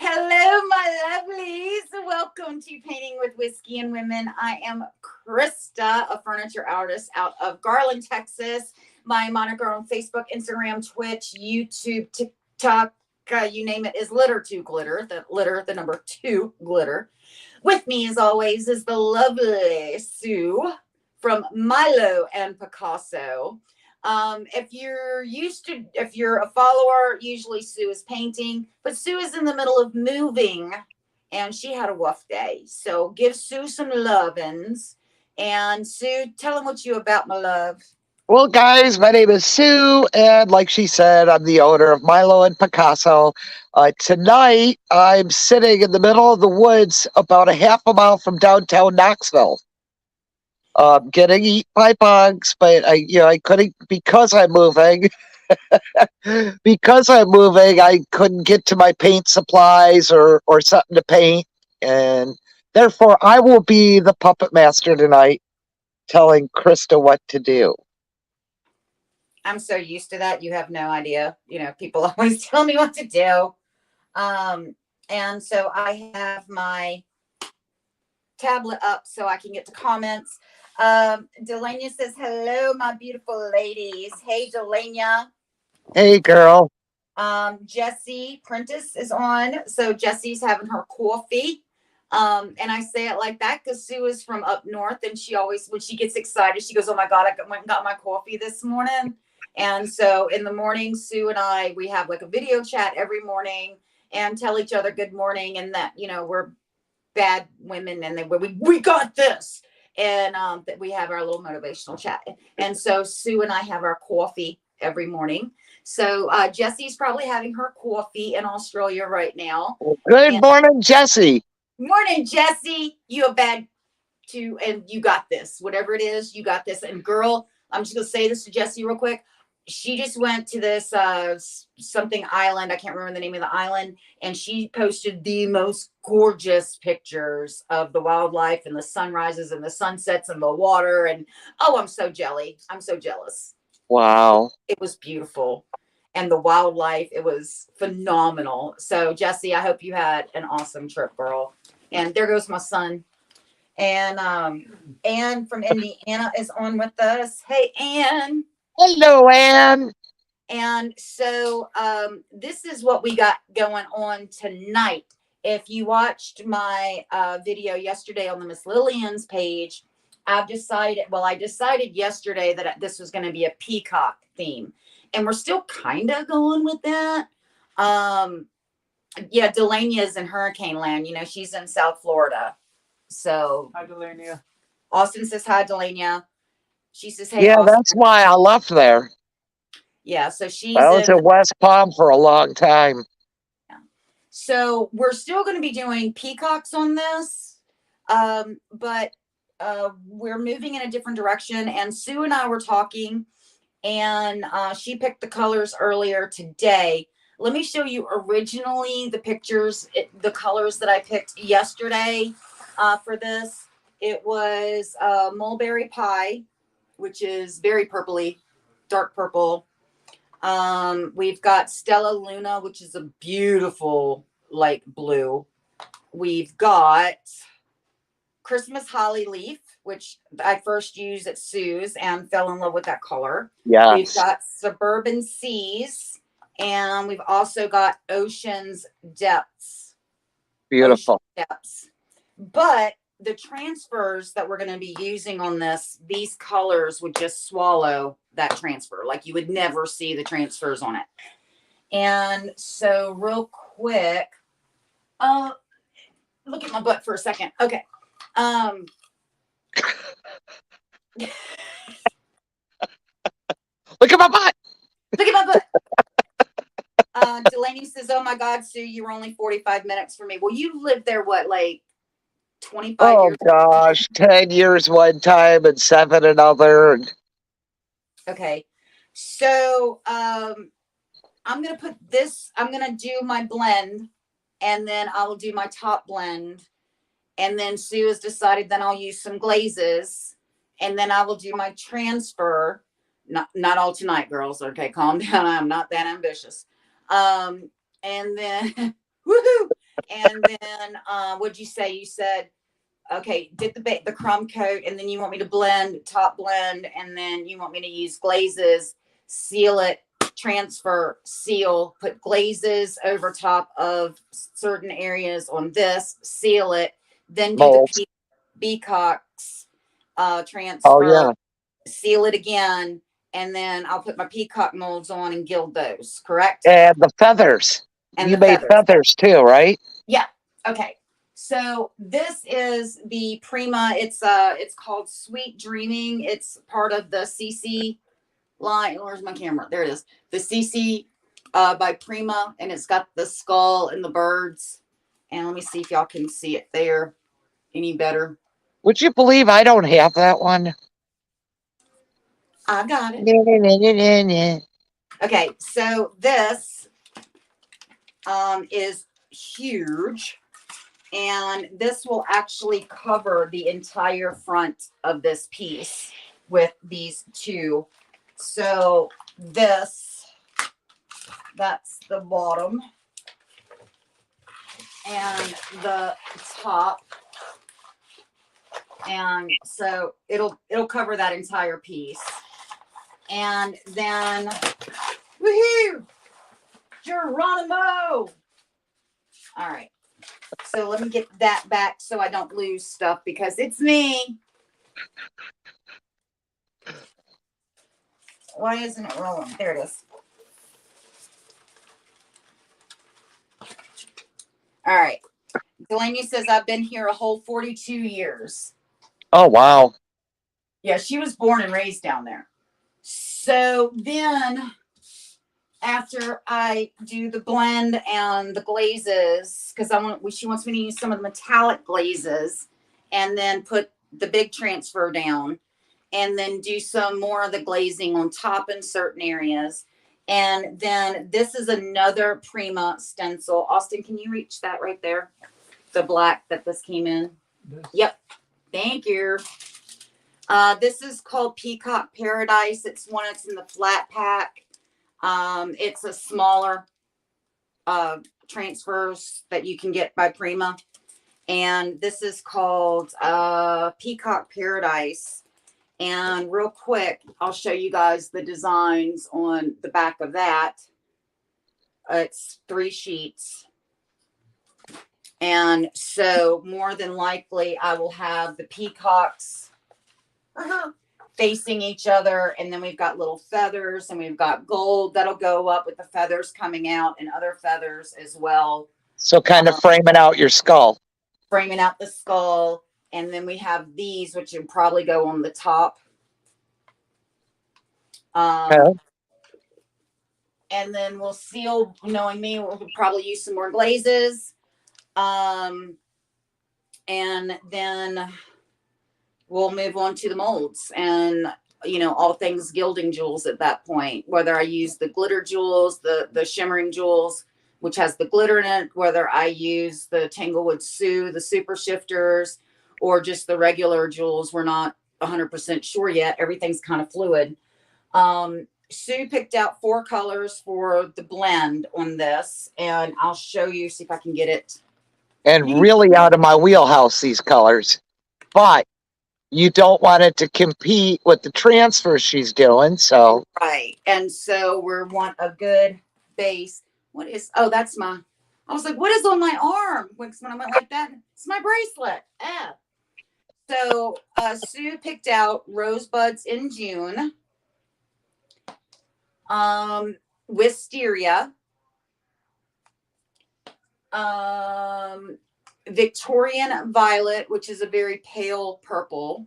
Hello, my lovelies. Welcome to Painting with Whiskey and Women. I am Crysta, a furniture artist out of Garland, Texas. My moniker on Facebook, Instagram, Twitch, YouTube, TikTok, you name it, is Litter to Glitter. The litter, the number 2 glitter. With me, as always, is the lovely Sue from Milo and Picasso. If you're a follower, usually Sue is painting, but Sue is in the middle of moving and she had a rough day. So give Sue some lovin's. And Sue, tell them what you about, my love. Well, guys, my name is Sue, and like she said, I'm the owner of Milo and Picasso. Tonight, I'm sitting in the middle of the woods about a half a mile from downtown Knoxville, getting eaten by bugs, but I couldn't because I'm moving. Because I'm moving, I couldn't get to my paint supplies or something to paint, and therefore, I will be the puppet master tonight, telling Crysta what to do. I'm so used to that. You have no idea. People always tell me what to do. And so I have my tablet up so I can get to comments. Delania says, hello, my beautiful ladies. Hey, Delania. Hey, girl. Jessie Prentice is on. So Jessie's having her coffee. And I say it like that because Sue is from up north, and she always, when she gets excited, she goes, oh my God, went and got my coffee this morning. And so in the morning, Sue and I, we have like a video chat every morning and tell each other good morning, and that, we're bad women and we got this. And that we have our little motivational chat. And so Sue and I have our coffee every morning. So Jessie's probably having her coffee in Australia right now. Good And morning, Jesse. morning, Jessie. You a bad too, and you got this. Whatever it is, you got this. And girl, I'm just gonna say this to Jessie real quick. She just went to this something island. I can't remember the name of the island, and she posted the most gorgeous pictures of the wildlife and the sunrises and the sunsets and the water. And oh, I'm so jelly. I'm so jealous. Wow. It was beautiful. And the wildlife, it was phenomenal. So Jessie, I hope you had an awesome trip, girl. And there goes my son. And Anne from Indiana is on with us. Hey, Anne. Hello, Ann. And so this is what we got going on tonight. If you watched my video yesterday on the Miss Lillian's page, I decided yesterday that this was going to be a peacock theme. And we're still kind of going with that. Yeah, Delania is in hurricane land. She's in South Florida. So Hi, Delania. Austin says hi, Delania. She says, hey, Yeah, Austin. that's why I left there. Yeah, so she's I was in. in West Palm for a long time. Yeah. So we're still going to be doing peacocks on this, but we're moving in a different direction. And Sue and I were talking, and she picked the colors earlier today. Let me show you originally the pictures, the colors that I picked yesterday for this. It was mulberry pie, which is very purpley, dark purple. We've got Stella Luna, which is a beautiful light blue. We've got Christmas Holly Leaf, which I first used at Sue's and fell in love with that color. Yes. We've got Suburban Seas, and we've also got Ocean's Depths. Beautiful. Ocean Depths. But the transfers that we're going to be using on these colors would just swallow that transfer. Like you would never see the transfers on it. And so real quick, look at my butt for a second. Okay. Look at my butt. Look at my butt. Delaney says, oh my God, Sue, you were only 45 minutes for me. Well, you lived there, what, like 25 Oh, years? gosh. 10 years one time and 7 another. Okay. So I'm going to put this, I'm going to do my blend, and then I'll do my top blend. And then Sue has decided then I'll use some glazes, and then I will do my transfer. Not all tonight, girls. Okay, calm down. I'm not that ambitious. And then woohoo. And then, what'd you say? You said, okay, did the crumb coat, and then you want me to top blend, and then you want me to use glazes, seal it, transfer, seal, put glazes over top of certain areas on this, seal it, then do the Mold. peacocks, Oh transfer, yeah. seal it again, and then I'll put my peacock molds on and gild those, correct? And the feathers. And You the made feathers. feathers too, right? Yeah. Okay. So this is the Prima. It's called Sweet Dreaming. It's part of the CC line. Where's my camera? There it is. The CC by Prima, and it's got the skull and the birds. And let me see if y'all can see it there any better. Would you believe I don't have that one? I got it. Yeah. Okay, so this is huge. And this will actually cover the entire front of this piece with these two. So that's the bottom, and the top. And so it'll cover that entire piece. And then, woohoo, Geronimo. All right. So let me get that back so I don't lose stuff because it's me. Why isn't it rolling? There it is. All right. Delaney says I've been here a whole 42 years. Oh wow. Yeah, she was born and raised down there. So then after I do the blend and the glazes, because she wants me to use some of the metallic glazes, and then put the big transfer down, and then do some more of the glazing on top in certain areas. And then this is another Prima stencil. Austin, can you reach that right there? The black that this came in. Yep. Thank you. This is called Peacock Paradise. It's one that's in the flat pack. It's a smaller transfers that you can get by Prima. And this is called Peacock Paradise. And real quick, I'll show you guys the designs on the back of that. It's 3 sheets. And so more than likely, I will have the peacocks facing each other. And then we've got little feathers, and we've got gold that'll go up with the feathers coming out, and other feathers as well. So kind of framing out your skull. Framing out the skull. And then we have these, which will probably go on the top. Okay. And then we'll seal, knowing me, we'll probably use some more glazes. And then we'll move on to the molds and, all things gilding jewels at that point, whether I use the glitter jewels, the shimmering jewels, which has the glitter in it, whether I use the Tanglewood Sue, the super shifters, or just the regular jewels. We're not 100% sure yet. Everything's kind of fluid. Sue picked out 4 colors for the blend on this, and I'll show you, see if I can get it. And really out of my wheelhouse, these colors. But you don't want it to compete with the transfer she's doing, so. Right. And so we want a good base. That's I was like, what is on my arm? When I went like that, it's my bracelet. So Sue picked out Rosebuds in June. Wisteria. Victorian Violet, which is a very pale purple.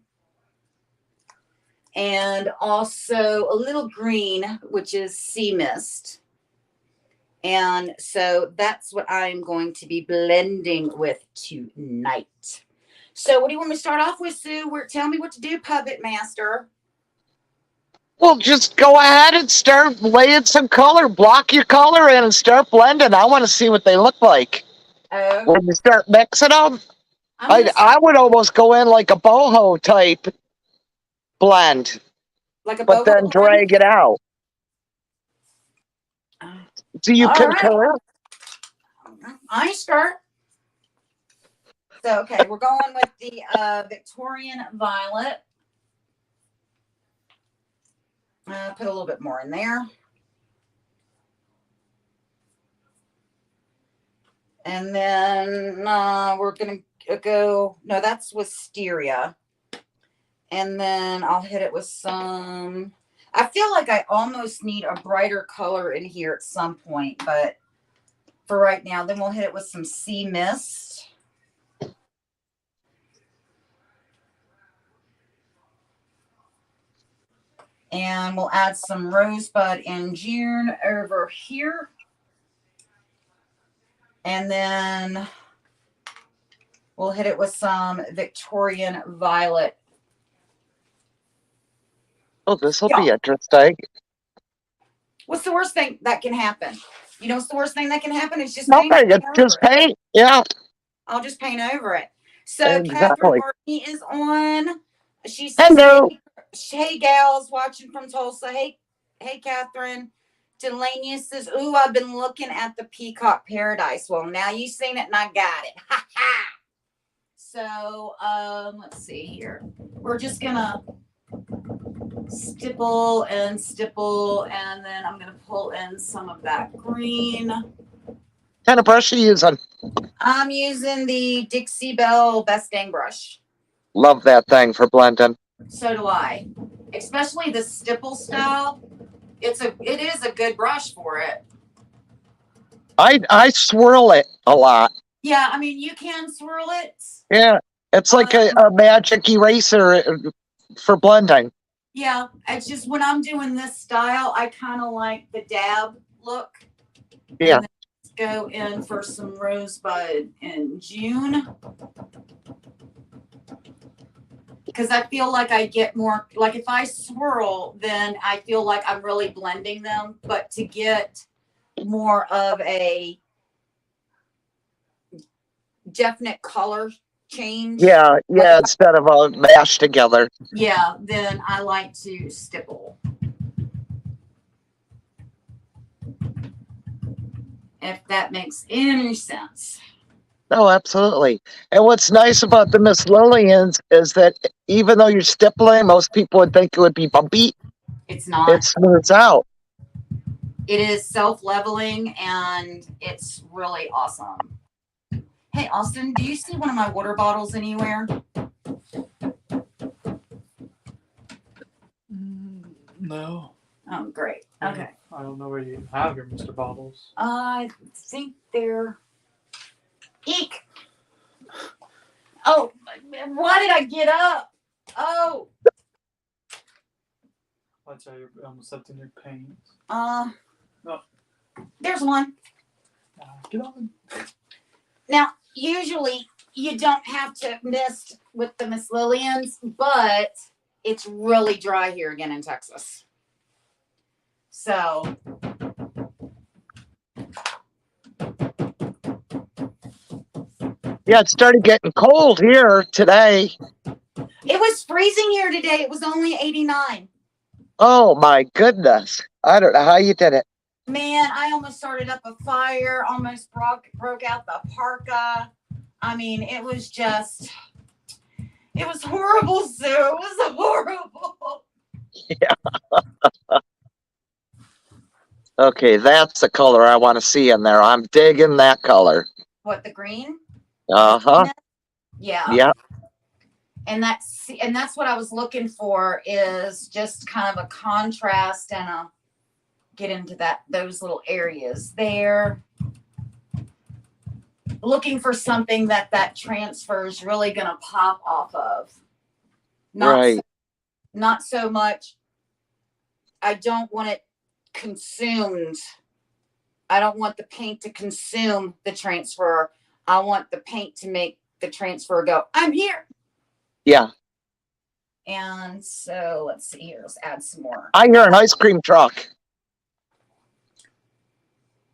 And also a little green, which is Sea Mist. And so that's what I'm going to be blending with tonight. So what do you want me to start off with, Sue? Tell me what to do, Puppet Master. Well, just go ahead and start laying some color. Block your color in and start blending. I want to see what they look like. When you start mixing them, I would almost go in like a boho type blend, but then drag it out. Do you concur? I start. So, okay, we're going with the Victorian Violet. Put a little bit more in there. And then we're going to go, no, that's Wisteria. And then I'll hit it with some, I feel like I almost need a brighter color in here at some point, but for right now, then we'll hit it with some Sea Mist. And we'll add some Rosebud and June over here. And then we'll hit it with some Victorian Violet. Oh, this will be interesting. What's the worst thing that can happen? You know what's the worst thing that can happen? It's just nothing. It's just paint. Yeah. I'll just paint over it. So exactly. Catherine Martin is on. She says, hello. Hey gals, watching from Tulsa. Hey, Catherine. Delania says, ooh, I've been looking at the Peacock Paradise. Well, now you've seen it and I got it. Ha ha. So let's see here. We're just gonna stipple, and then I'm gonna pull in some of that green. What kind of brush are you using? I'm using the Dixie Belle Best Dang brush. Love that thing for blending. So do I. Especially the stipple style. It is a good brush for it. I swirl it a lot. Yeah, I mean you can swirl it. Yeah, it's like a magic eraser for blending. Yeah, it's just when I'm doing this style, I kind of like the dab look. Yeah. And then go in for some Rosebud in June. Because I feel like I get more, like if I swirl, then I feel like I'm really blending them. But to get more of a definite color change. Yeah, instead of all mashed together. Yeah, then I like to stipple. If that makes any sense. No, absolutely. And what's nice about the Miss Lillians is that even though you're stippling, most people would think it would be bumpy. It's not. It smooths out. It is self-leveling and it's really awesome. Hey, Austin, do you see one of my water bottles anywhere? No. Oh, great. Okay. I don't know where you have your Mr. Bottles. I think they're... Eek! Oh, why did I get up? Oh! I'll tell you, I'm accepting your paint. No. There's one. Get on. Now, usually you don't have to mist with the Miss Lillians, but it's really dry here again in Texas. So... Yeah, it started getting cold here today. It was freezing here today. It was only 89. Oh my goodness. I don't know how you did it. Man, I almost started up a fire, almost broke out the parka. I mean, it was horrible, Sue. It was horrible. Yeah. Okay, that's the color I want to see in there. I'm digging that color. What, the green? Uh-huh. Yeah. Yeah. And that's what I was looking for, is just kind of a contrast and a get into those little areas there. Looking for something that transfer is really going to pop off of. Not so much. I don't want it consumed. I don't want the paint to consume the transfer. I want the paint to make the transfer go, I'm here. Yeah. And so let's see here. Let's add some more. I hear an ice cream truck.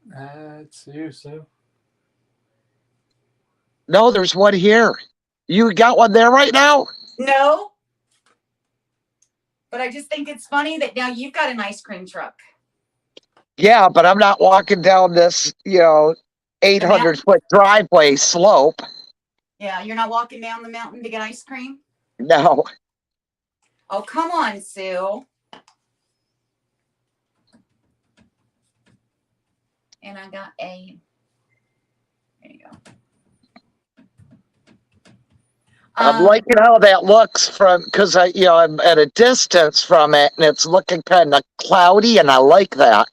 That's you, Sue. No, there's one here. You got one there right now? No. But I just think it's funny that now you've got an ice cream truck. Yeah, but I'm not walking down this, 800-foot driveway slope. Yeah, you're not walking down the mountain to get ice cream? No. Oh, come on, Sue. And I got a, there you go. I'm liking how that looks from, because I'm at a distance from it and it's looking kind of cloudy and I like that.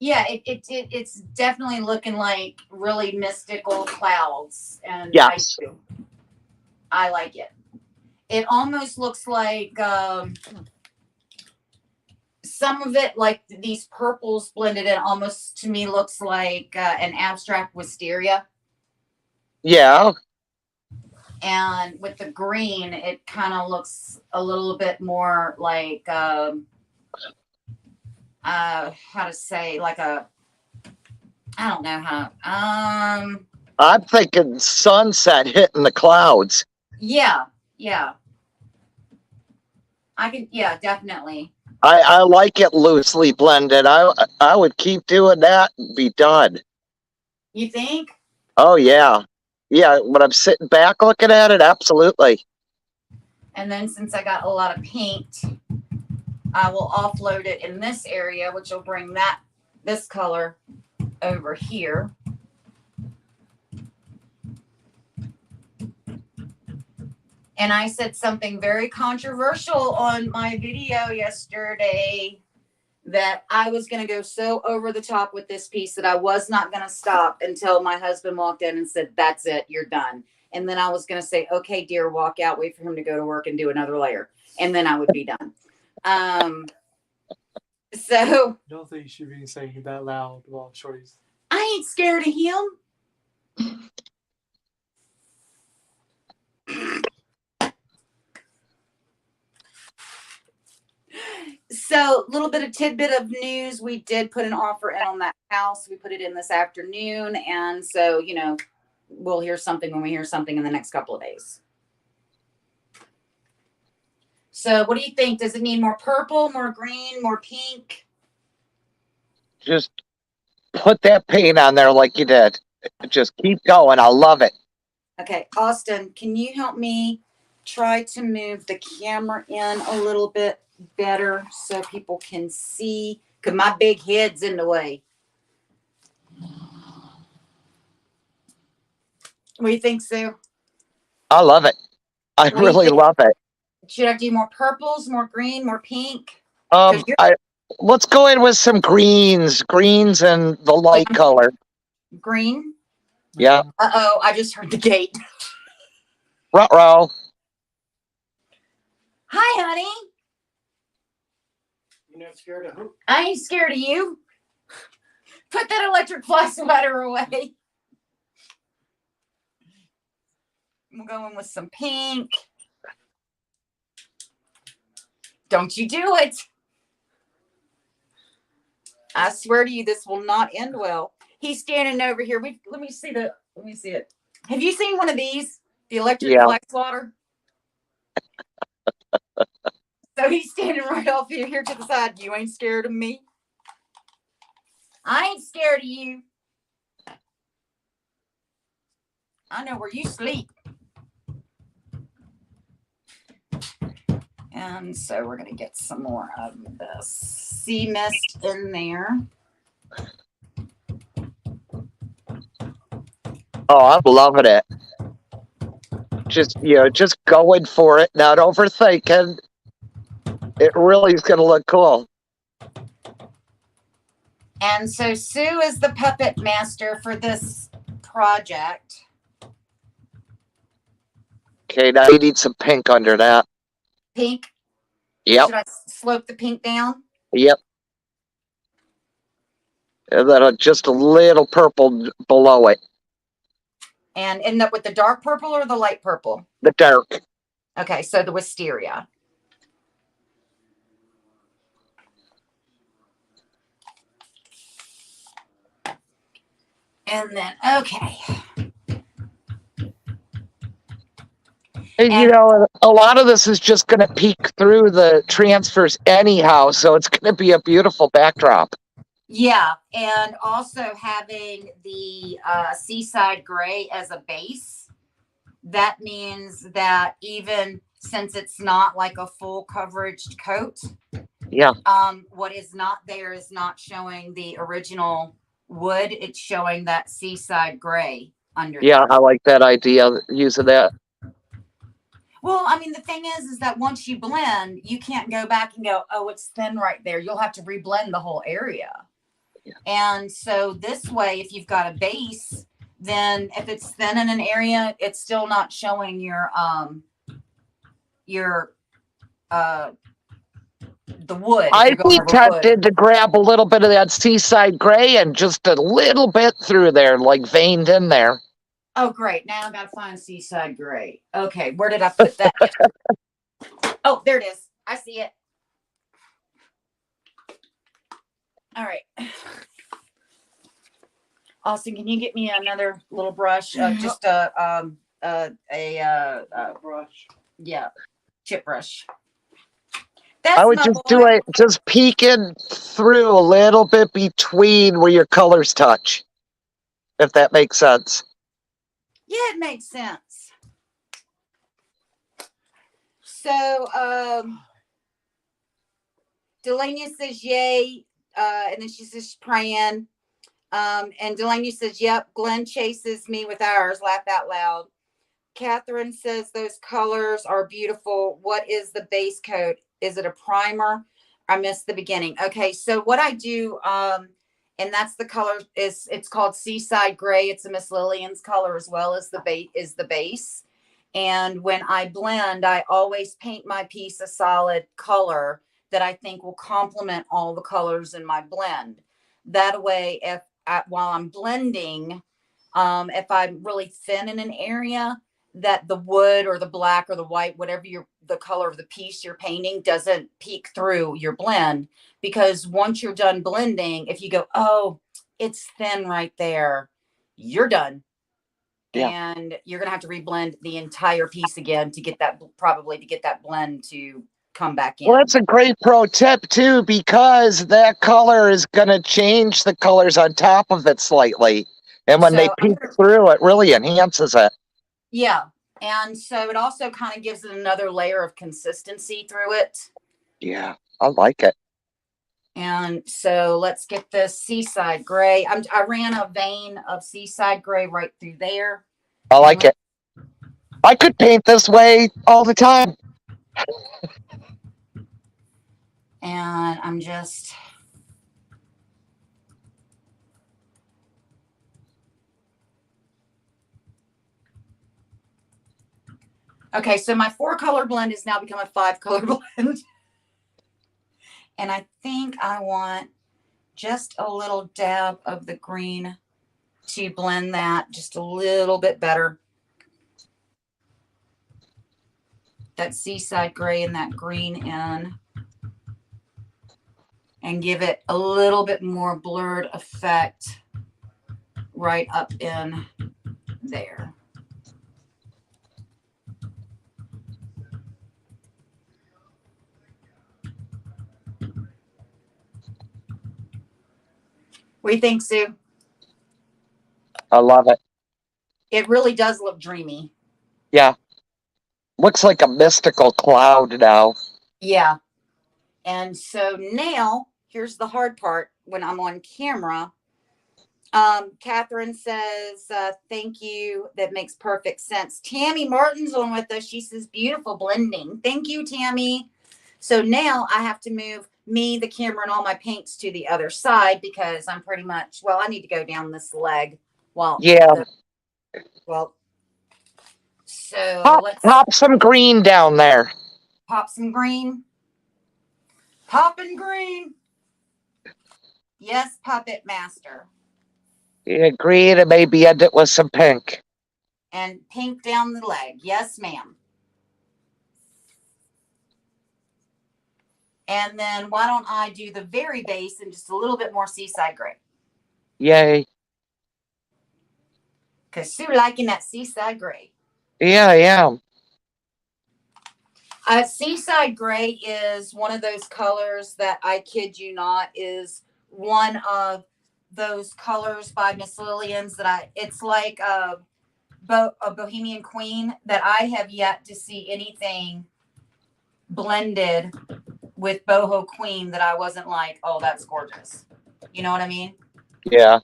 Yeah, it's definitely looking like really mystical clouds, and Yes. I do. I like it. It almost looks like some of it, like these purples blended in, almost to me looks like an abstract wisteria. Yeah. And with the green, it kind of looks a little bit more like how to say, like a, I don't know how. I'm thinking sunset hitting the clouds. Yeah, yeah. I can, yeah, definitely. I like it loosely blended. I would keep doing that and be done. You think? Oh yeah. Yeah, when I'm sitting back looking at it, absolutely. And then since I got a lot of paint, I will offload it in this area, which will bring this color over here. And I said something very controversial on my video yesterday, that I was going to go so over the top with this piece that I was not going to stop until my husband walked in and said, "That's it, you're done." And then I was going to say, "Okay, dear, walk out, wait for him to go to work and do another layer." And then I would be done. So I don't think you should be saying it that loud while Shorty's. I ain't scared of him. So, a little bit of tidbit of news. We did put an offer in on that house. We put it in this afternoon. And so, we'll hear something when we hear something in the next couple of days. So, what do you think? Does it need more purple, more green, more pink? Just put that paint on there like you did. Just keep going. I love it. Okay, Austin, can you help me try to move the camera in a little bit better so people can see? Because my big head's in the way. What do you think, Sue? I love it. I What do you really think? love it. Should I do more purples, more green, more pink? 'Cause you're Let's go in with some greens and the light color. green. Yeah. Uh-oh, I just heard the gate. Ruh-roh. Hi, honey. You're not scared of who? I ain't scared of you. Put that electric fly sweater away. I'm going with some pink. Don't you do it. I swear to you, this will not end well. He's standing over here. Let me see it. Have you seen one of these? The electric fly swatter? So he's standing right off here to the side. You ain't scared of me? I ain't scared of you. I know where you sleep. And so we're going to get some more of the sea mist in there. Oh, I'm loving it. Just going for it, not overthinking. It really is going to look cool. And so Sue is the puppet master for this project. Okay, now you need some pink under that. Pink? Yep. Should I slope the pink down? Yep. And then just a little purple below it. And end up with the dark purple or the light purple? The dark. Okay, so the wisteria. And then, okay. And a lot of this is just going to peek through the transfers anyhow, so it's going to be a beautiful backdrop. Yeah, and also having the seaside gray as a base that means that even since it's not like a full coverage coat, Yeah. what is not there is not showing the original wood. It's showing that seaside gray under Yeah, there. I like that idea, using that. Well, I mean, the thing is that once you blend, you can't go back and go, oh, it's thin right there. You'll have to reblend the whole area. Yeah. And so this way, if you've got a base, then if it's thin in an area, it's still not showing your the wood if you're I'd going be over wood. tempted to grab a little bit of that seaside gray and just a little bit through there, like veined in there. Oh, great. Now I've got to find seaside gray. Okay, where did I put that? Oh, there it is. I see it. All right. Austin, can you get me another little brush? Just a Brush. yeah, chip brush. I That's would my just boy. do it, just peeking through a little bit between where your colors touch, if that makes sense. Yeah, it makes sense. So, Delania says yay, and then she says praying. And Delania says, yep, Glenn chases me with ours. Laugh out loud. Catherine says those colors are beautiful. What is the base coat? Is it a primer? I missed the beginning. Okay, so what I do, and that's the color it's called Seaside Gray. It's a Miss Lillian's color as well as the base. And when I blend, I always paint my piece a solid color that I think will complement all the colors in my blend. That way, while I'm blending, if I'm really thin in an area, that the wood or the black or the white, whatever the color of the piece you're painting, doesn't peek through your blend. Because once you're done blending, if you go, oh, it's thin right there, you're done. Yeah. And you're gonna have to reblend the entire piece again to get that blend to come back in. Well, that's a great pro tip too, because that color is going to change the colors on top of it slightly. And when they So peek through, it really enhances it. yeah. And so it also kind of gives it another layer of consistency through it. Yeah, I like it. And so let's get this Seaside Gray. I ran a vein of Seaside Gray right through there. I like it. I could paint this way all the time. And I'm just okay. So my 4-color blend has now become a 5-color blend. And I think I want just a little dab of the green to blend that just a little bit better. That Seaside Gray and that green in. And give it a little bit more blurred effect right up in there. What do you think, Sue? I love it. It really does look dreamy. Yeah. Looks like a mystical cloud now. Yeah. And so now, here's the hard part when I'm on camera. Catherine says, thank you. That makes perfect sense. Tammy Martin's on with us. She says, beautiful blending. Thank you, Tammy. So now I have to move the camera, and all my paints to the other side because I'm pretty much, well, I need to go down this leg. Yeah. So let's pop some green down there. pop some green. Popping green. Yes, Puppet Master. Yeah, green and maybe end it with some pink. And pink down the leg. Yes, ma'am. And then why don't I do the very base and just a little bit more Seaside Gray? Yay. Because Sue liking that Seaside Gray. Yeah, yeah. Seaside Gray is one of those colors that, I kid you not, is one of those colors by Miss Lillian's that it's like a Bohemian Queen that I have yet to see anything blended with Boho Queen that I wasn't like, oh, that's gorgeous. You know what I mean? Yeah.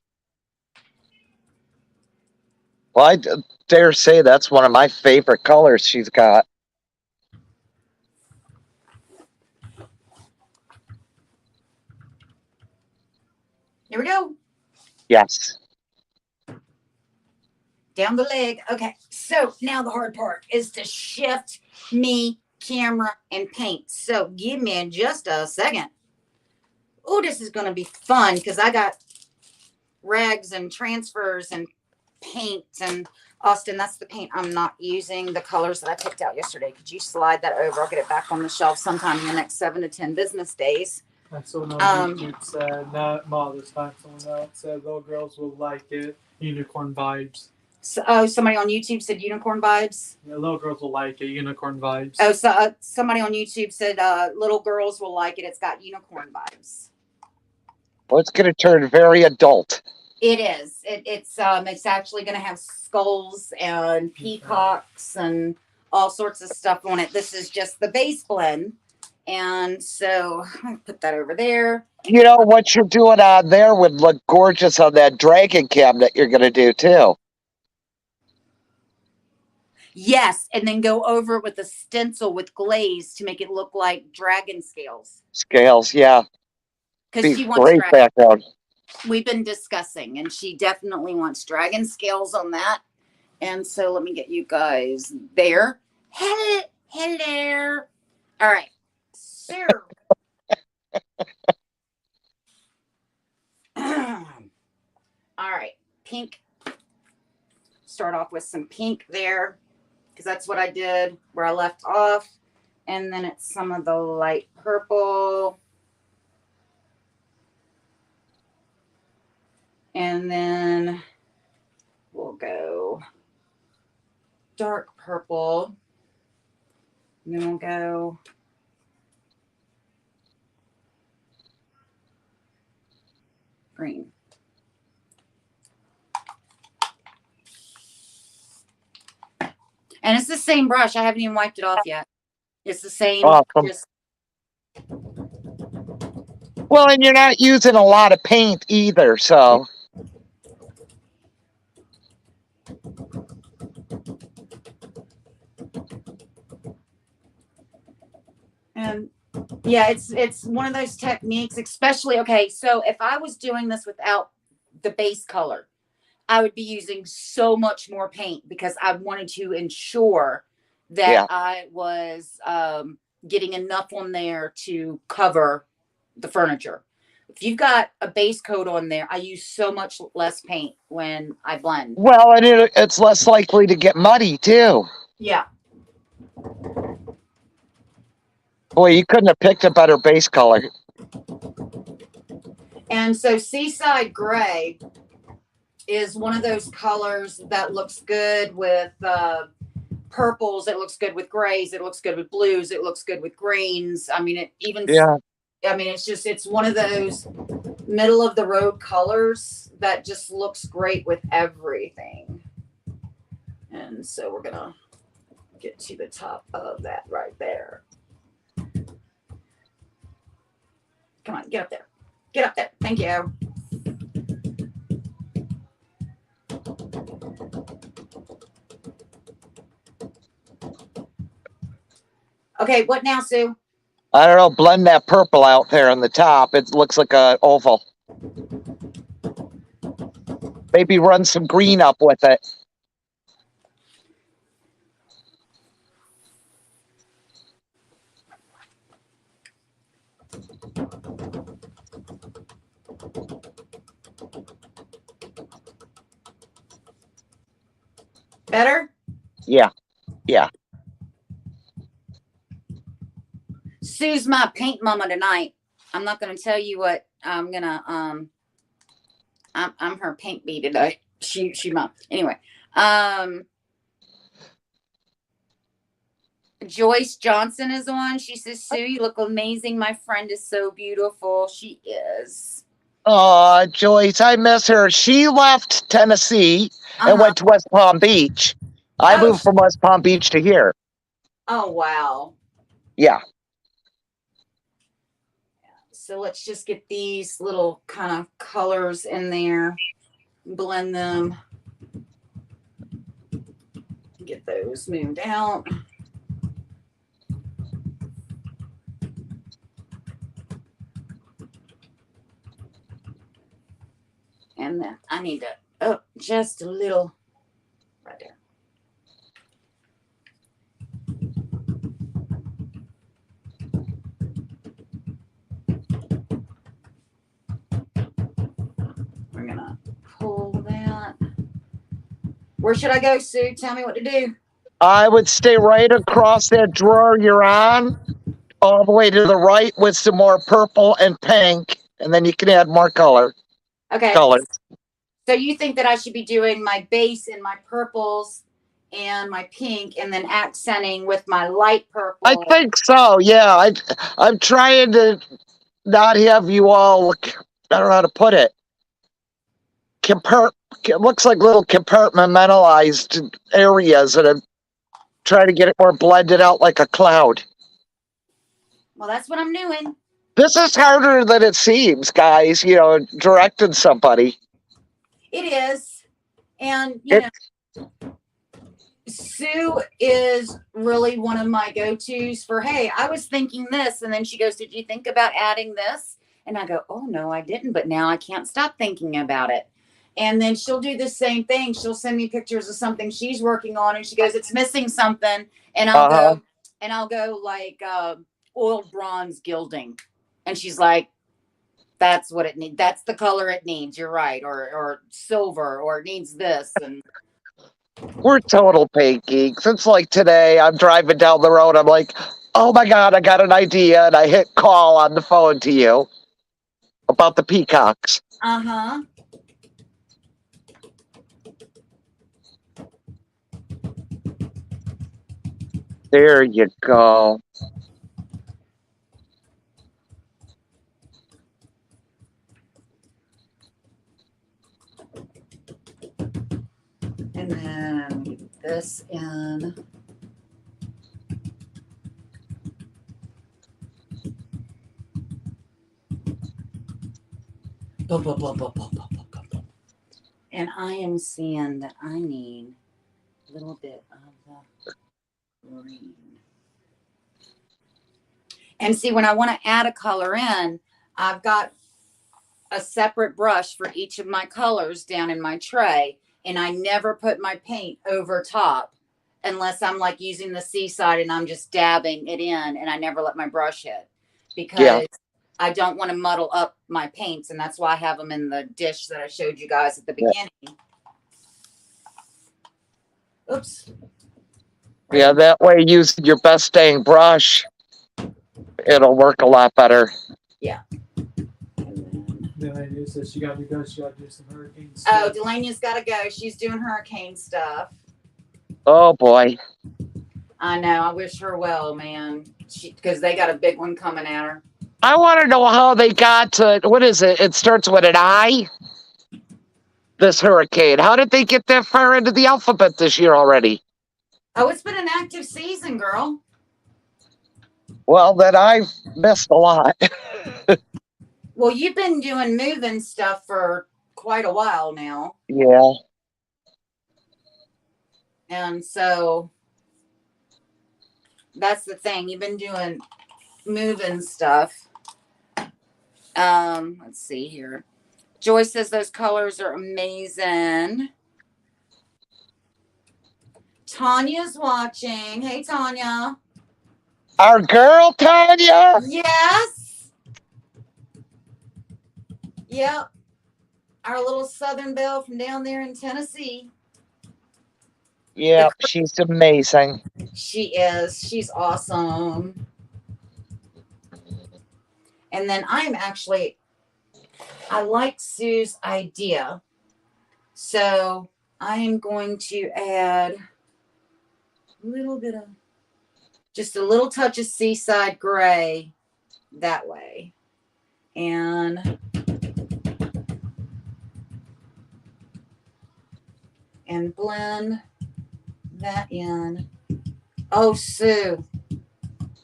Well, dare say that's one of my favorite colors she's got. Here we go. Yes. Down the leg. Okay. So now the hard part is to shift me, camera, and paint. So give me just a second. Oh, this is going to be fun because I got rags and transfers and paint. And Austin, that's the paint I'm not using. The colors that I picked out yesterday. Could you slide that over? I'll get it back on the shelf sometime in the next 7 to 10 business days. That's someone on YouTube said, not Ma, this time someone else said little girls will like it. Unicorn vibes. So, oh, somebody on YouTube said unicorn vibes. Yeah, little girls will like it. Unicorn vibes. Oh, so somebody on YouTube said little girls will like it. It's got unicorn vibes. Well, it's going to turn very adult. It is. It's actually going to have skulls and peacocks and all sorts of stuff on it. This is just the base blend, and so I put that over there. You know, what you're doing on there would look gorgeous on that dragon cabinet you're going to do too. Yes, and then go over it with a stencil with glaze to make it look like dragon scales. Scales, yeah. Because she wants great dragon. background. We've been discussing, and she definitely wants dragon scales on that. And so let me get you guys there. Hello. All right. So. All right. Pink. Start off with some pink there, because that's what I did where I left off. And then it's some of the light purple. And then we'll go dark purple. And then we'll go green. And it's the same brush. I haven't even wiped it off yet. It's the same. Awesome. Well, and you're not using a lot of paint either, so. And yeah, it's one of those techniques, especially, okay, so if I was doing this without the base color, I would be using so much more paint because I wanted to ensure that I was getting enough on there to cover the furniture. If you've got a base coat on there, I use so much less paint when I blend. Well, and it's less likely to get muddy too. Yeah. Boy, you couldn't have picked a better base color. And so Seaside Gray is one of those colors that looks good with purples. It looks good with grays. It looks good with blues. It looks good with greens. I mean, it's one of those middle of the road colors that just looks great with everything. And so we're going to get to the top of that right there. Come on, get up there. Get up there. Thank you. Okay, what now, Sue? I don't know, blend that purple out there on the top. It looks like an oval. Maybe run some green up with it. Better? Yeah. Yeah. Sue's my paint mama tonight. I'm not going to tell you what I'm going to, I'm her paint bee today. She mom. Anyway, Joyce Johnson is on. She says, Sue, you look amazing. My friend is so beautiful. She is. Oh, Joyce, I miss her. She left Tennessee and Uh-huh. went to West Palm Beach. I Oh, moved from West Palm Beach to here. oh, wow. Yeah. So let's just get these little kind of colors in there, blend them, get those moved out. And then I need to up just a little right there. We're gonna pull that. Where should I go, Sue? Tell me what to do. I would stay right across that drawer you're on, all the way to the right with some more purple and pink, and then you can add more Okay. colors. So you think that I should be doing my base in my purples and my pink, and then accenting with my light I purple. think so. Yeah, I'm trying to not have you all. I don't know how to put it. It looks like little compartmentalized areas, and I'm trying to get it more blended out like a cloud. Well, that's what I'm doing. This is harder than it seems, guys. You know, directing somebody. It is. And, It, Sue is really one of my go-tos for, hey, I was thinking this. And then she goes, did you think about adding this? And I go, oh, no, I didn't. But now I can't stop thinking about it. And then she'll do the same thing. She'll send me pictures of something she's working on. And she goes, it's missing something. And uh-huh. I'll go like oiled bronze gilding. And she's like, that's what it needs. That's the color it needs. You're right. Or silver, or it needs this. And We're total paint geeks. It's like today, I'm driving down the road. I'm like, oh my God, I got an idea. And I hit call on the phone to you about the peacocks. uh-huh. There you go. And then get this in. And I am seeing that I need a little bit of the green. And see, when I want to add a color in, I've got a separate brush for each of my colors down in my tray. And I never put my paint over top unless I'm like using the seaside and I'm just dabbing it in, and I never let my brush hit because I don't want to muddle up my paints. And that's why I have them in the dish that I showed you guys at the beginning. Oops. Yeah, that way using your best dang brush, it'll work a lot better. Yeah. Delaney says she got to go. She got to do some hurricane Oh, stuff. Delania's got to go. She's doing hurricane stuff. Oh boy. I know. I wish her well, man. Because they got a big one coming at her. I want to know how they got to, what is it? It starts with an I? This hurricane. How did they get that far into the alphabet this year already? Oh, it's been an active season, girl. Well, then I've missed a lot. Well, you've been doing moving stuff for quite a while now. Yeah. And so that's the thing. You've been doing moving stuff. Let's see here. Joyce says those colors are amazing. Tanya's watching. Hey, Tanya. Our girl, Tanya? Yes. Yep. Our little Southern Belle from down there in Tennessee. Yeah, she's amazing. She is. She's awesome. And then I like Sue's idea. So I am going to add a little bit of, just a little touch of seaside gray that way. And and blend that in. Oh, Sue.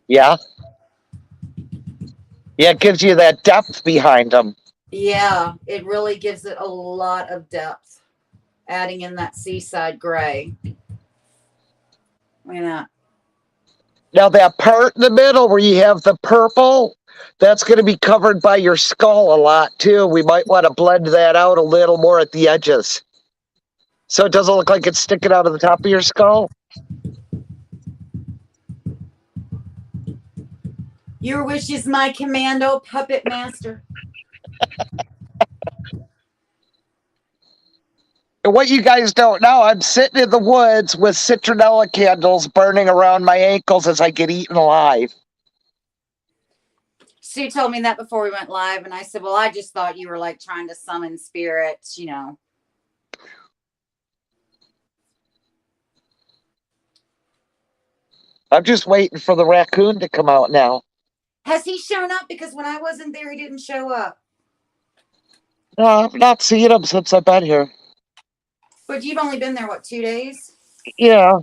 Yeah. Yeah, it gives you that depth behind them. Yeah, it really gives it a lot of depth. Adding in that seaside gray. Look at that. Now that part in the middle where you have the purple, that's going to be covered by your skull a lot too. We might want to blend that out a little more at the edges. So it doesn't look like it's sticking out of the top of your skull. Your wish is my command, oh puppet master. And what you guys don't know, I'm sitting in the woods with citronella candles burning around my ankles as I get eaten alive. Sue told me that before we went live, and I said, well, I just thought you were like trying to summon spirits, you know. I'm just waiting for the raccoon to come out now. Has he shown up? Because when I wasn't there, he didn't show up. No, I've not seen him since I've been here. But you've only been there, what, 2 days? Yeah.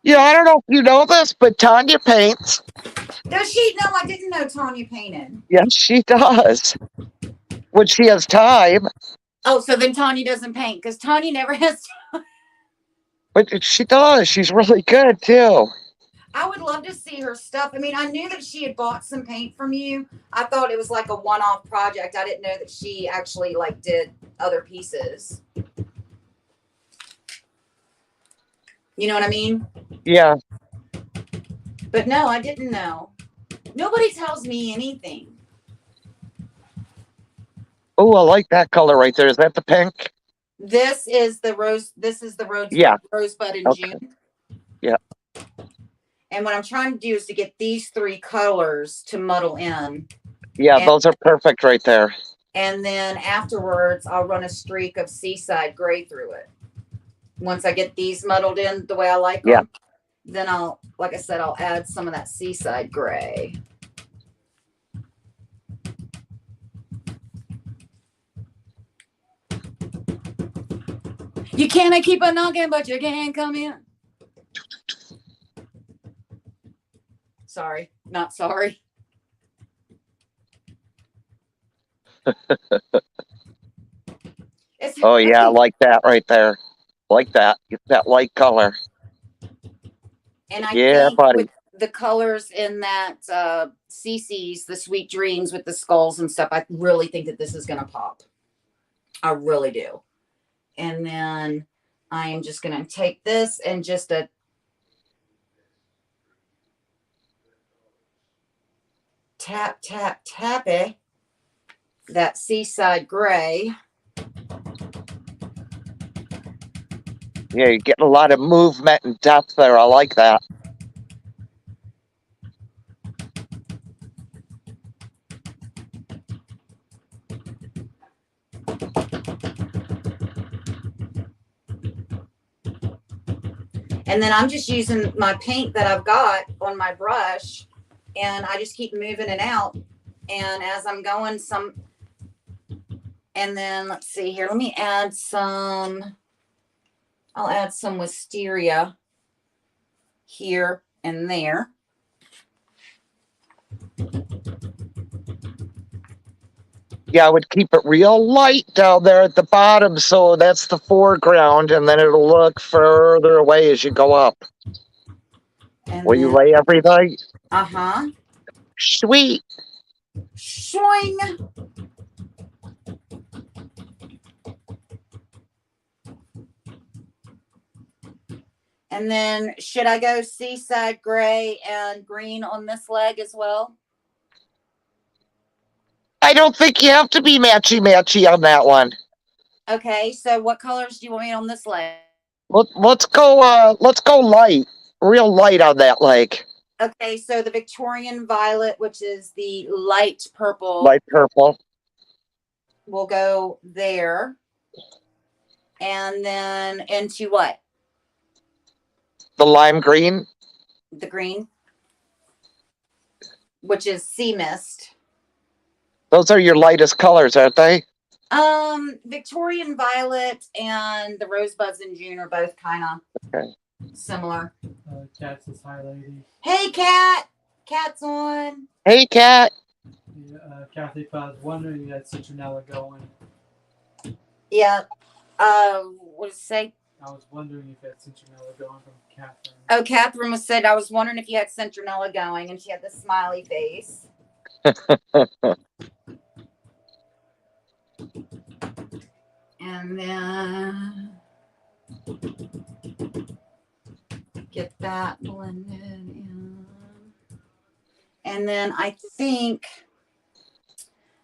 Yeah, I don't know if you know this, but Tanya paints. Does she? No, I didn't know Tanya painted. Yes, she does. When she has time. Oh, so then Tanya doesn't paint because Tanya never has. But she does. She's really good too. I would love to see her stuff. I mean, I knew that she had bought some paint from you. I thought it was like a one-off project. I didn't know that she actually like did other pieces. You know what I mean? Yeah. But no, I didn't know. Nobody tells me anything. Oh, I like that color right there. Is that the pink? This is the rose. This is the Yeah. rosebud in Okay. June. Yeah. And what I'm trying to do is to get these 3 colors to muddle in. Yeah, those are perfect right there. And then afterwards, I'll run a streak of seaside gray through it. Once I get these muddled in the way I like them, then I'll, like I said, I'll add some of that seaside gray. You can't keep a knocking, but you can't come in. Sorry, not sorry. Oh yeah, I like that right there. Like that. Get that light color. And I think buddy. With the colors in that CC's, the Sweet Dreams with the skulls and stuff, I really think that this is going to pop. I really do. And then I am just going to take this and just tap, tap, tap it. That seaside gray. Yeah, you're getting a lot of movement and depth there. I like that. And then I'm just using my paint that I've got on my brush, and I just keep moving it out. And as I'm going, and then let's see here, let me add some, I'll add some wisteria here and there. Yeah, I would keep it real light down there at the bottom, so that's the foreground, and then it'll look further away as you go up. And Will you lay every night? Uh-huh. Sweet. Swing. And then should I go seaside gray and green on this leg as well? I don't think you have to be matchy-matchy on that one. Okay, so what colors do you want me on this leg? Let's go light. Real light on that leg. Okay, so the Victorian violet, which is the light purple. Light purple. Will go there. And then into what? The lime green? The green, which is sea mist. Those are your lightest colors, aren't they? Victorian violet and the rosebuds in June are both kind of Okay. similar. Cat says hi, lady. Hey, Cat. Cat's on. Hey, Cat. Yeah, Kathy, if I was wondering, you had citronella going. Yeah. What did it say? I was wondering if you had citronella going from Catherine. Oh, Catherine was said, I was wondering if you had Centronella going, and she had the smiley face. And then get that blended in. And then I think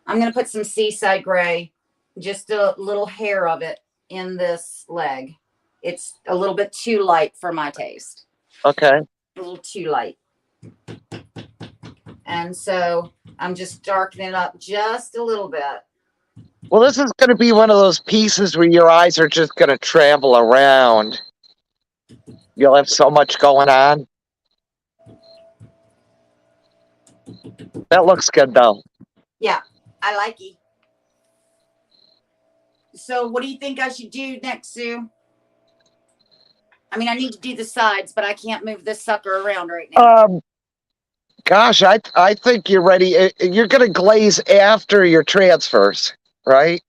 I'm going to put some Seaside Gray, just a little hair of it in this leg. It's a little bit too light for my taste. Okay. A little too light. And so I'm just darkening it up just a little bit. Well, this is going to be one of those pieces where your eyes are just going to travel around. You'll have so much going on. That looks good, though. Yeah, I like it. So what do you think I should do next, Sue? I mean, I need to do the sides, but I can't move this sucker around right now. Gosh, I think you're ready. You're going to glaze after your transfers, right?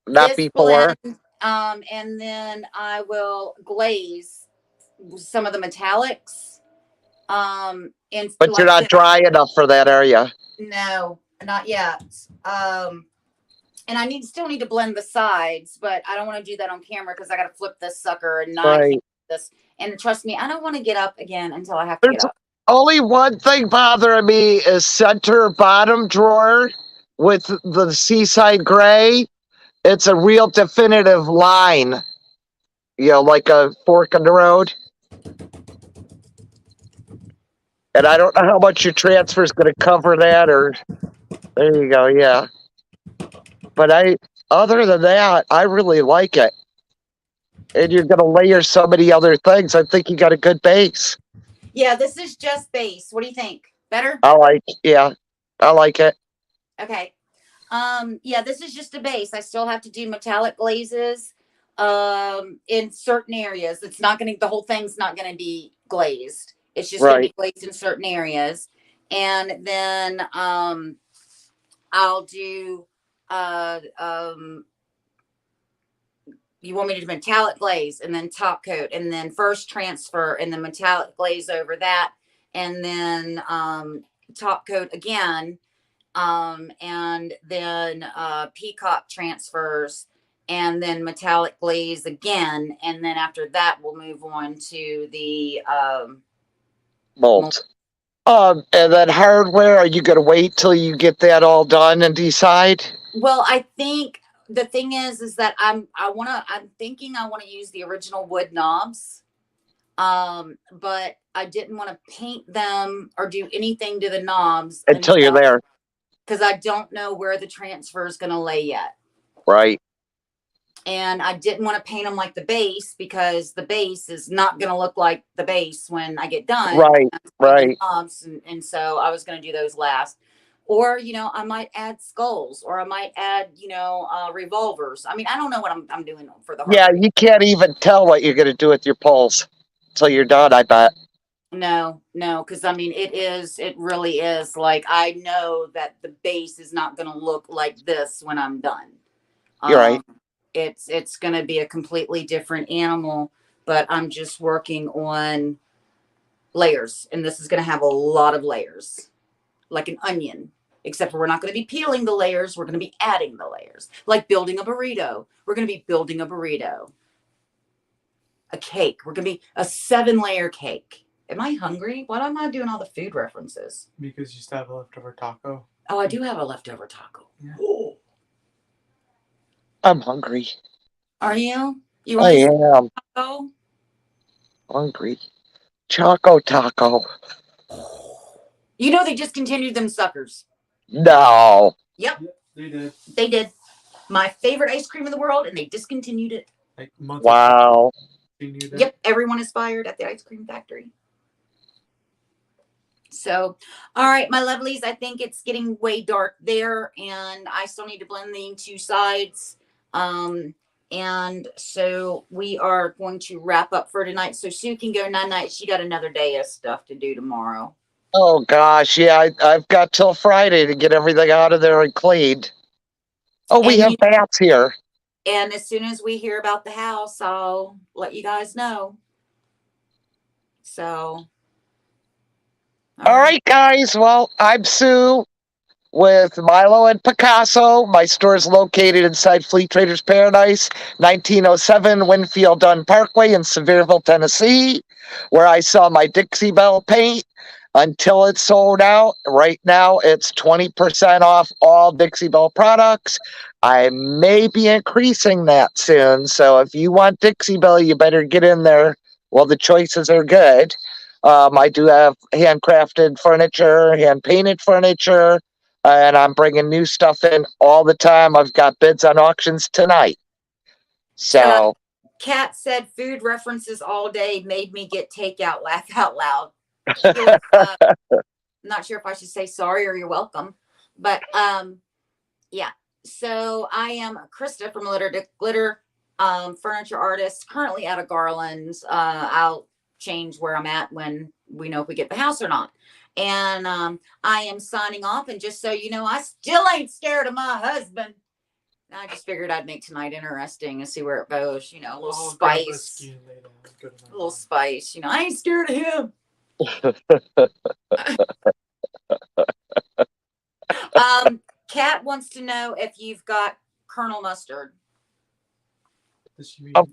Not This before. will end, and then I will glaze some of the metallics. And But like you're not dry enough for that, are you? No, not yet. And I still need to blend the sides, but I don't want to do that on camera because I got to flip this sucker and not this. And trust me, I don't want to get up again until I have to get up. Only one thing bothering me is center bottom drawer with the Seaside Gray. It's a real definitive line, like a fork in the road. And I don't know how much your transfer is going to cover that, or there you go, yeah. But other than that, I really like it. And you're going to layer so many other things. I think you got a good base. Yeah, this is just base. What do you think? Better? I like it. Okay. Yeah, this is just a base. I still have to do metallic glazes in certain areas. It's not going to, the whole thing's not going to be glazed. It's just going to be glazed in certain areas. And then I'll do you want me to do metallic glaze and then top coat and then first transfer and then metallic glaze over that and then top coat again. And then peacock transfers and then metallic glaze again. And then after that, we'll move on to the mold. And then hardware, are you going to wait till you get that all done and decide? Well, I think the thing is that I'm thinking I want to use the original wood knobs. But I didn't want to paint them or do anything to the knobs until you're there. Because I don't know where the transfer is going to lay yet. Right. And I didn't want to paint them like the base because the base is not going to look like the base when I get done. Right. And so I was going to do those last. Or, I might add skulls or I might add, revolvers. I mean, I don't know what I'm doing for the hardware. Yeah, you can't even tell what you're going to do with your poles until you're done, I bet. No, because I mean, it really is like, I know that the base is not going to look like this when I'm done. You're right. It's going to be a completely different animal, but I'm just working on layers. And this is going to have a lot of layers, like an onion, except for we're not going to be peeling the layers. We're going to be adding the layers, like building a burrito. We're going to be building a burrito, a cake. We're going to be a 7-layer cake. Am I hungry? Why am I doing all the food references? Because you still have a leftover taco. Oh, I do have a leftover taco. Yeah. Oh. I'm hungry. Are you? I am. Taco? Hungry. Choco taco. They discontinued them suckers. No. Yep. They did. They did. My favorite ice cream in the world, and they discontinued it. Like months wow. She knew that. Yep, everyone is fired at the ice cream factory. So, all right, my lovelies, I think it's getting way dark there, and I still need to blend the two sides. And so we are going to wrap up for tonight. So Sue can go night night. She got another day of stuff to do tomorrow. Oh gosh, yeah, I've got till Friday to get everything out of there and cleaned. Oh, we have bats here. And as soon as we hear about the house, I'll let you guys know. So, All right, guys. Well, I'm Sue with Milo and Picasso. My store is located inside Fleet Traders Paradise, 1907 Winfield Dunn Parkway in Sevierville, Tennessee, where I sell my Dixie Belle paint until it's sold out. Right now, it's 20% off all Dixie Belle products. I may be increasing that soon. So if you want Dixie Belle, you better get in there. Well, the choices are good. I do have handcrafted furniture, hand painted furniture, and I'm bringing new stuff in all the time. I've got bids on auctions tonight. So, Kat said food references all day made me get takeout, laugh out loud. Not sure if I should say sorry or you're welcome, but yeah. So I am Crysta from Litter to Glitter, furniture artist, currently out of Garland's. I'll change where I'm at when we know if we get the house or not. And I am signing off. And just so you know, I still ain't scared of my husband. I just figured I'd make tonight interesting and see where it goes. You know, a little spice. A little spice. You know, I ain't scared of him. Kat wants to know if you've got Colonel Mustard.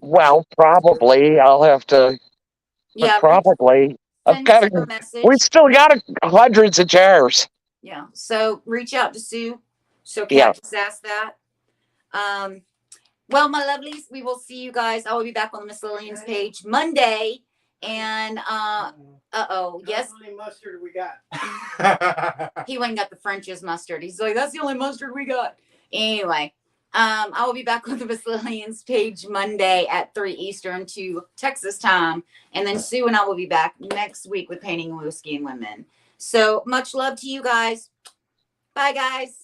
well, probably. I'll have to. Yeah, probably. I've send got Sue a message. We still got hundreds of jars. Yeah, so reach out to Sue. So Kat just asked that. Well, my lovelies, we will see you guys. I will be back on the Miss Lillian's page Monday. And yes. How many mustard we got? He went and got the French's mustard. He's like, that's the only mustard we got. Anyway, I will be back on the Miss Lillian's page Monday at 3 Eastern to Texas time. And then Sue and I will be back next week with Painting Whiskey and Women. So much love to you guys. Bye, guys.